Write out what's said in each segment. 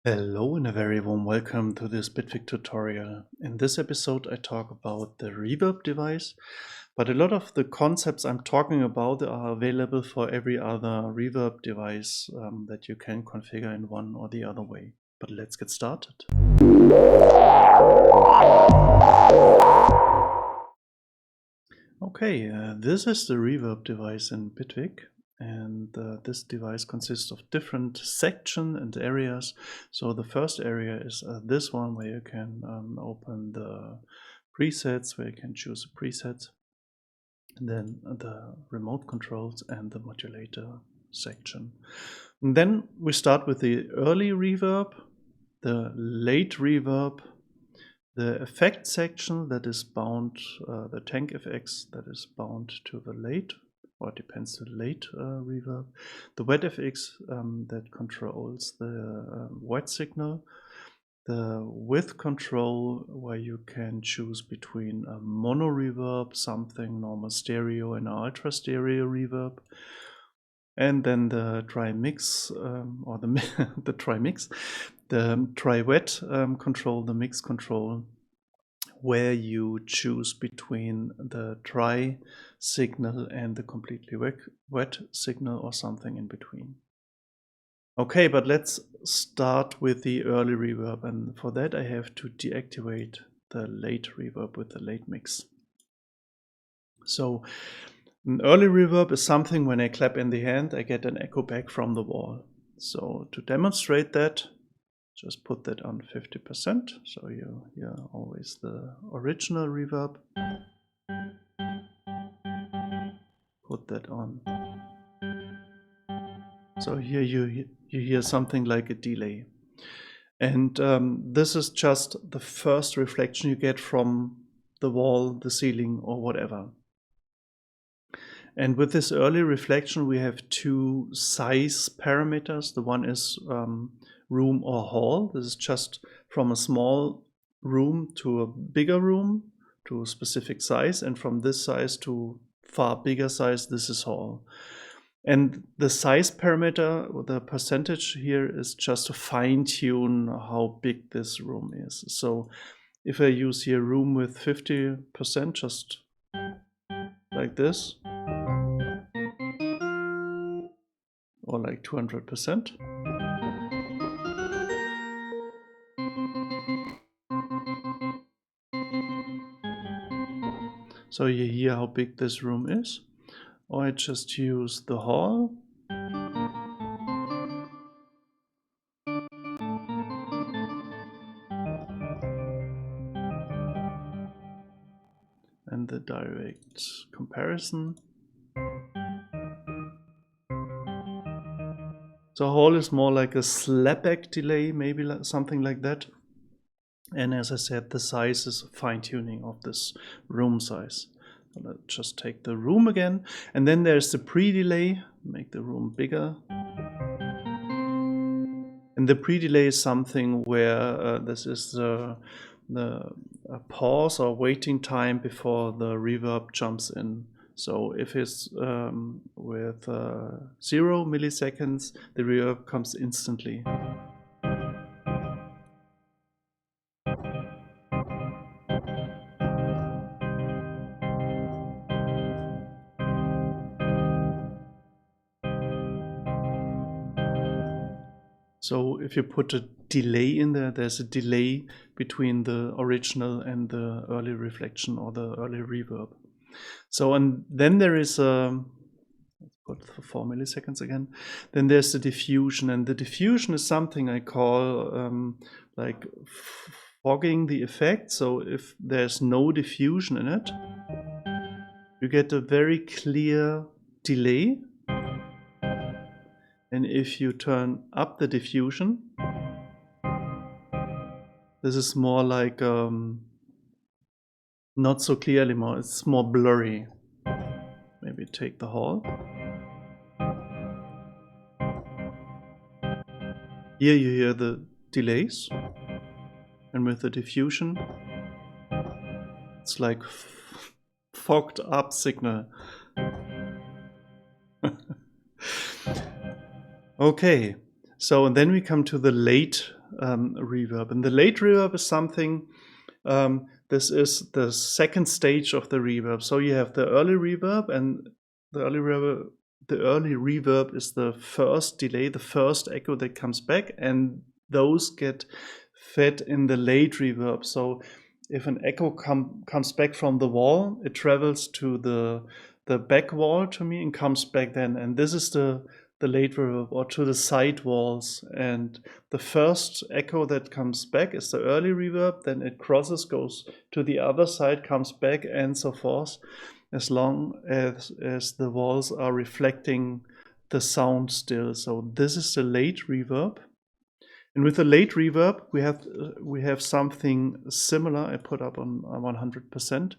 Hello and a very warm welcome to this Bitwig tutorial. In this episode I talk about the Reverb device, but a lot of the concepts I'm talking about are available for every other Reverb device that you can configure in one or the other way. But let's get started. Okay, this is the Reverb device in Bitwig. And this device consists of different sections and areas. So the first area is this one, where you can open the presets, where you can choose a preset. And then the remote controls and the modulator section. And then we start with the early reverb, the late reverb, the effect section that is bound, the conecpts that is bound to the late, or it depends on the late reverb, the WetFX that controls the wet signal, the width control where you can choose between a mono reverb, something normal stereo, and ultra stereo reverb, and then the dry mix or the dry mix, the dry wet control, the mix control, where you choose between the dry signal and the completely wet signal or something in between. Okay, but let's start with the early reverb, and for that I have to deactivate the late reverb with the late mix. So an early reverb is something when I clap in the hand I get an echo back from the wall. So to demonstrate that, just put that on 50%, so you hear always the original reverb. Put that on. So here you hear something like a delay. And this is just the first reflection you get from the wall, the ceiling, or whatever. And with this early reflection we have two size parameters. The one is room or hall. This is just from a small room to a bigger room to a specific size, and from this size to far bigger size, this is hall. And the size parameter, the percentage here, is just to fine-tune how big this room is. So if I use here room with 50%, just like this, or like 200%. So you hear how big this room is. Or I just use the hall. And the direct comparison. So hall is more like a slapback delay, maybe something like that. And as I said, the size is fine-tuning of this room size. So let's just take the room again. And then there's the pre-delay, make the room bigger. And the pre-delay is something where this is the pause or waiting time before the reverb jumps in. So if it's with 0 milliseconds, the reverb comes instantly. So if you put a delay in there, there's a delay between the original and the early reflection or the early reverb. So, and then there is a, let's put for 4 milliseconds again, then there's the diffusion, and the diffusion is something I call like fogging the effect. So if there's no diffusion in it, you get a very clear delay. And if you turn up the diffusion, this is more like not so clear anymore, it's more blurry. Maybe take the hall. Here you hear the delays, and with the diffusion, it's like fogged up signal. Okay, so then we come to the late reverb. And the late reverb is something, this is the second stage of the reverb. So you have the early reverb, and the early reverb is the first delay, the first echo that comes back, and those get fed in the late reverb. So if an echo comes back from the wall, it travels to the back wall to me and comes back then. And this is the late reverb, or to the side walls. And the first echo that comes back is the early reverb, then it crosses, goes to the other side, comes back, and so forth, as long as the walls are reflecting the sound still. So this is the late reverb. And with the late reverb, we have something similar. I put up on 100%.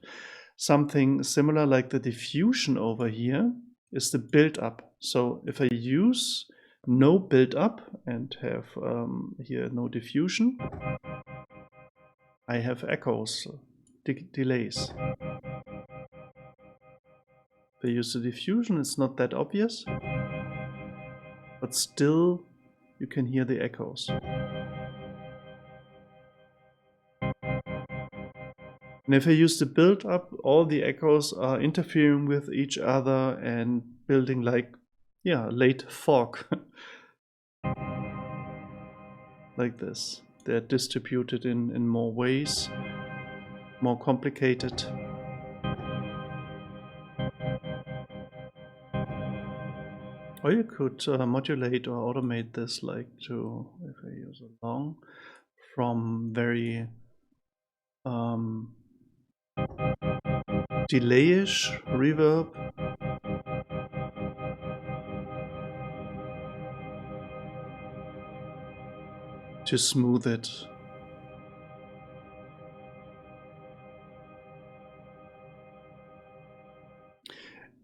Something similar like the diffusion over here is the build-up. So if I use no build-up and have here no diffusion, I have echoes, delays. If I use the diffusion, it's not that obvious, but still you can hear the echoes. And if I use the build-up, all the echoes are interfering with each other and building like, yeah, late fog. Like this. They're distributed in more ways, more complicated. Or you could modulate or automate this, like to, if I use a long, from very delay-ish reverb to smooth it.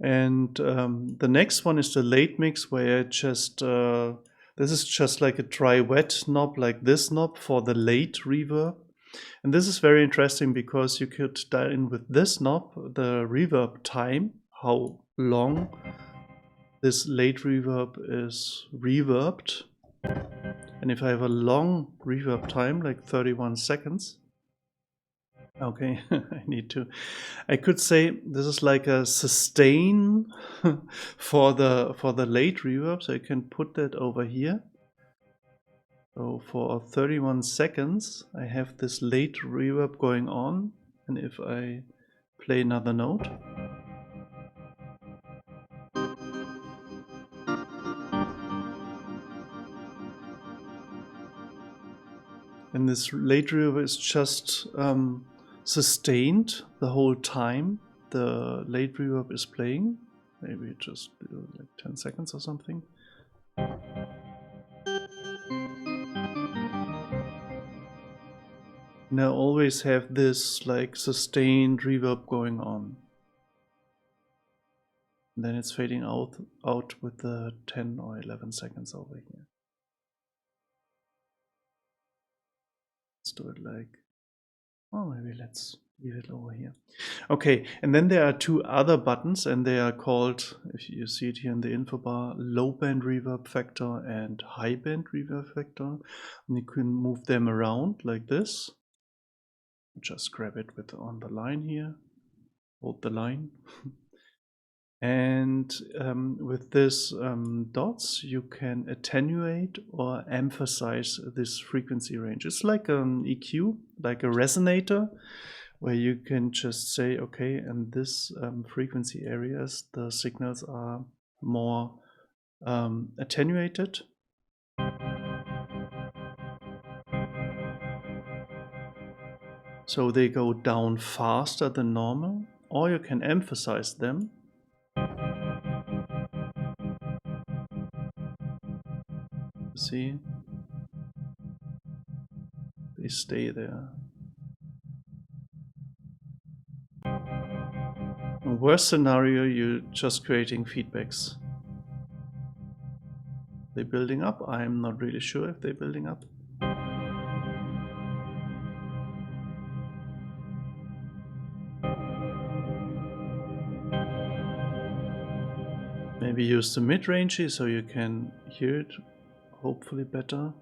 And the next one is the late mix, where I just, this is just like a dry wet knob, like this knob for the late reverb. And this is very interesting because you could dial in with this knob the reverb time, how long this late reverb is reverbed. And if I have a long reverb time, like 31 seconds, okay, I could say this is like a sustain for the late reverb, so I can put that over here. So for 31 seconds, I have this late reverb going on, and if I play another note, and this late reverb is just sustained the whole time the late reverb is playing. Maybe just do like 10 seconds or something. And I always have this like sustained reverb going on. And then it's fading out with the 10 or 11 seconds over here. Let's do it like, oh, maybe let's leave it over here. Okay, and then there are two other buttons, and they are called, if you see it here in the info bar, low band reverb factor and high band reverb factor. And you can move them around like this. Just grab it with on the line here, hold the line. And with this dots, you can attenuate or emphasize this frequency range. It's like an EQ, like a resonator, where you can just say, okay, in this frequency areas, the signals are more attenuated. So they go down faster than normal, or you can emphasize them. See, they stay there. In worst scenario, you're just creating feedbacks. They're building up. I'm not really sure if they're building up. Maybe use the mid-range so you can hear it hopefully better.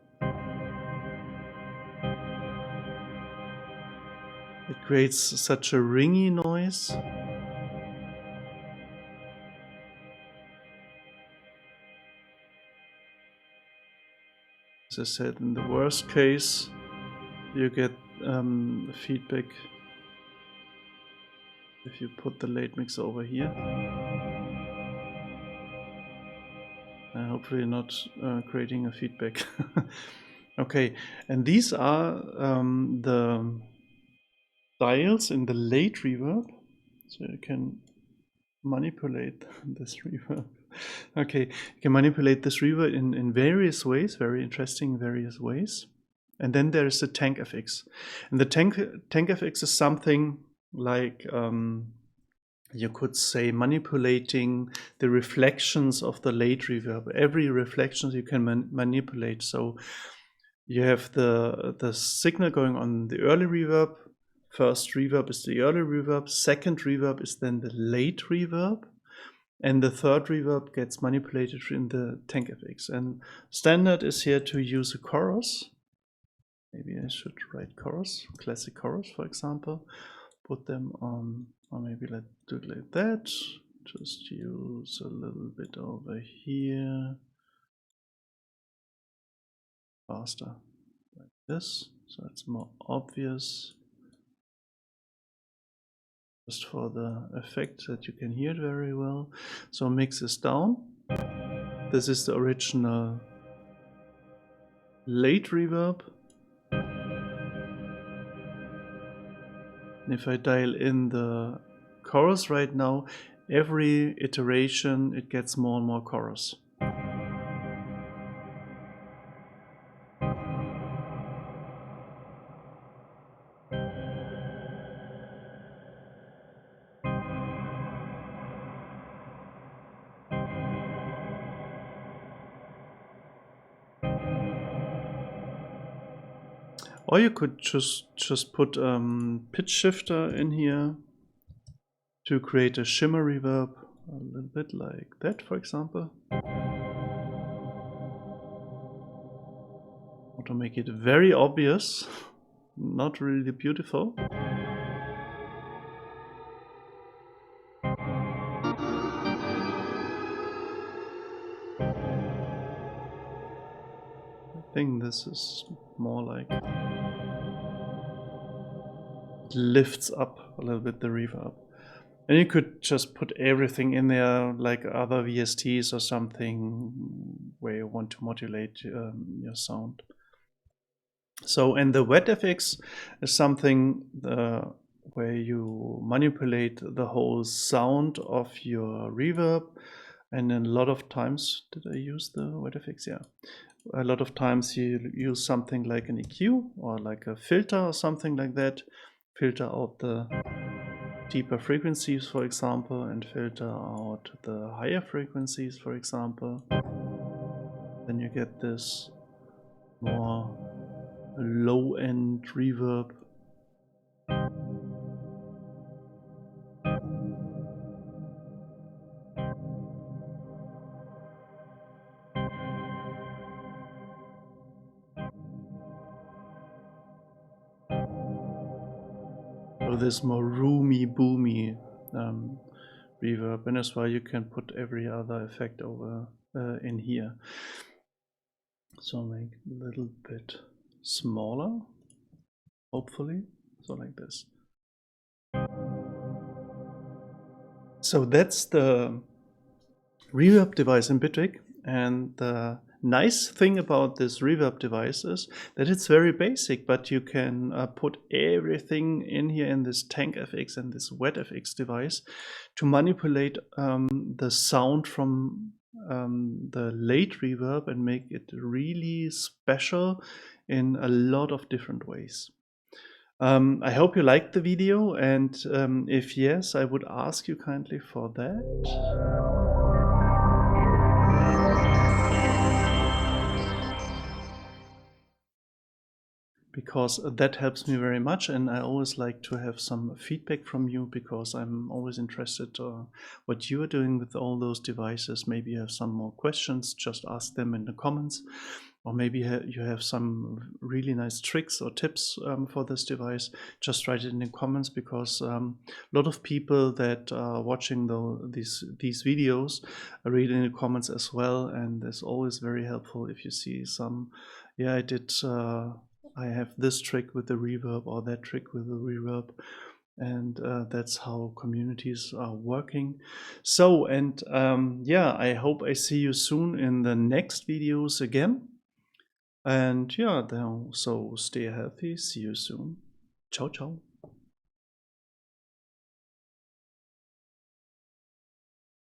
It creates such a ringy noise. As I said, in the worst case, you get feedback if you put the late mix over here. Hopefully not creating a feedback. Okay, and these are the dials in the late reverb, so you can manipulate this reverb. Okay, you can manipulate this reverb in various ways, very interesting various ways. And then there is the tank FX. And the tank FX is something like, you could say, manipulating the reflections of the late reverb. Every reflection you can manipulate. So you have the signal going on the early reverb. First reverb is the early reverb. Second reverb is then the late reverb. And the third reverb gets manipulated in the tank FX. And standard is here to use a chorus. Maybe I should write chorus, classic chorus, for example. Put them on, or maybe let's do it like that. Just use a little bit over here. Faster, like this, so it's more obvious. Just for the effect that you can hear it very well. So mix this down. This is the original late reverb. And if I dial in the chorus right now, every iteration it gets more and more chorus. Or you could just put pitch shifter in here to create a shimmer reverb, a little bit like that, for example. Or to make it very obvious, not really beautiful. I think this is more like it lifts up a little bit the reverb. And you could just put everything in there, like other VSTs or something, where you want to modulate your sound. So, and the WetFX is something where you manipulate the whole sound of your reverb. And a lot of times, did I use the WetFX? Yeah. A lot of times you use something like an EQ or like a filter or something like that. Filter out the deeper frequencies, for example, and filter out the higher frequencies, for example. Then you get this more low-end reverb. So this more roomy, boomy reverb, and that's why you can put every other effect over in here. So make a little bit smaller, hopefully, so like this. So that's the reverb device in Bitwig, and the nice thing about this reverb device is that it's very basic, but you can put everything in here in this tank FX and this WetFX device to manipulate the sound from the late reverb and make it really special in a lot of different ways. I hope you liked the video, and if yes, I would ask you kindly for that. Because that helps me very much, and I always like to have some feedback from you, because I'm always interested what you are doing with all those devices. Maybe you have some more questions, just ask them in the comments. or maybe you have some really nice tricks or tips for this device, just write it in the comments, because a lot of people that are watching these videos read in the comments as well, and it's always very helpful if you see some, yeah, I have this trick with the reverb or that trick with the reverb. And that's how communities are working. So, and yeah, I hope I see you soon in the next videos again. And yeah, then so stay healthy. See you soon. Ciao, ciao.